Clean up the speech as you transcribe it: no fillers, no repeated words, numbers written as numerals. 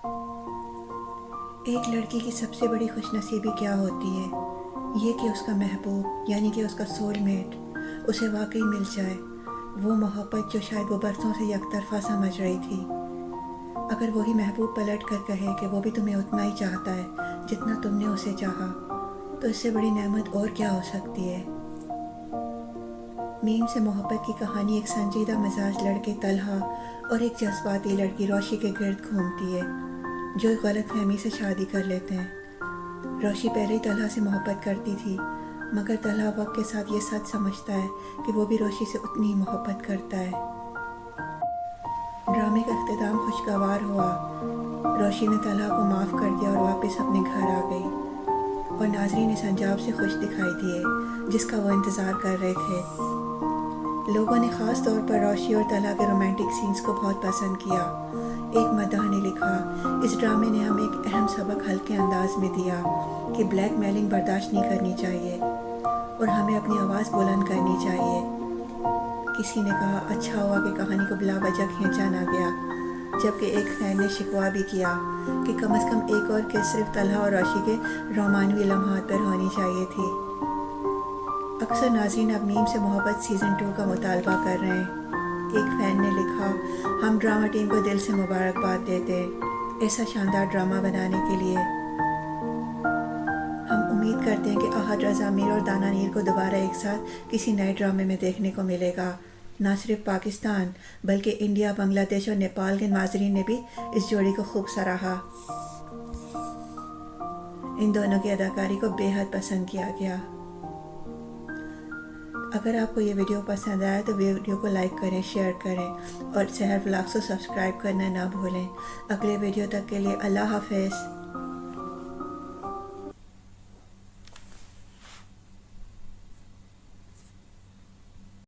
ایک لڑکی کی سب سے بڑی خوش نصیبی کیا ہوتی ہے؟ یہ کہ اس کا محبوب یعنی کہ اس کا سول میٹ اسے واقعی مل جائے، وہ محبت جو شاید وہ برسوں سے یک طرفہ سمجھ رہی تھی۔ اگر وہی محبوب پلٹ کر کہے کہ وہ بھی تمہیں اتنا ہی چاہتا ہے جتنا تم نے اسے چاہا، تو اس سے بڑی نعمت اور کیا ہو سکتی ہے؟ میم سے محبت کی کہانی ایک سنجیدہ مزاج لڑکے طلحہ اور ایک جذباتی لڑکی روشی کے گرد گھومتی ہے، جو ایک غلط فہمی سے شادی کر لیتے ہیں۔ روشی پہلے ہی طلحہ سے محبت کرتی تھی، مگر طلحہ وقت کے ساتھ یہ سچ سمجھتا ہے کہ وہ بھی روشی سے اتنی ہی محبت کرتا ہے۔ ڈرامے کا اختتام خوشگوار ہوا، روشی نے طلحہ کو معاف کر دیا اور واپس اپنے گھر آ گئی، اور ناظرین اس انجام سے خوش دکھائی دیے جس کا وہ انتظار کر رہے تھے۔ لوگوں نے خاص طور پر روشی اور طلحہ کے رومانٹک سینز کو بہت پسند کیا۔ ایک مداح نے لکھا، اس ڈرامے نے ہمیں ایک اہم سبق ہلکے انداز میں دیا کہ بلیک میلنگ برداشت نہیں کرنی چاہیے اور ہمیں اپنی آواز بلند کرنی چاہیے۔ کسی نے کہا، اچھا ہوا کہ کہانی کو بلا وجہ کھینچا نہ گیا، جبکہ ایک فین نے شکوہ بھی کیا کہ کم از کم ایک اور قسط صرف طلحہ اور روشی کے رومانوی لمحات پر ہونی چاہیے تھی۔ اکثر ناظرین اب میم سے محبت سیزن 2 کا مطالبہ کر رہے ہیں۔ ایک فین نے لکھا، ہم ڈرامہ ٹیم کو دل سے مبارکباد دیتے ہیں ایسا شاندار ڈرامہ بنانے کے لیے۔ ہم امید کرتے ہیں کہ احد رضا میر اور دانا نیر کو دوبارہ ایک ساتھ کسی نئے ڈرامے میں دیکھنے کو ملے گا۔ نہ صرف پاکستان بلکہ انڈیا، بنگلہ دیش اور نیپال کے ناظرین نے بھی اس جوڑی کو خوب سراہا۔ ان دونوں کی اداکاری کو بے حد پسند کیا گیا۔ اگر آپ کو یہ ویڈیو پسند آیا تو ویڈیو کو لائک کریں، شیئر کریں اور سحر ولاگز کو سبسکرائب کرنا نہ بھولیں۔ اگلے ویڈیو تک کے لیے اللہ حافظ۔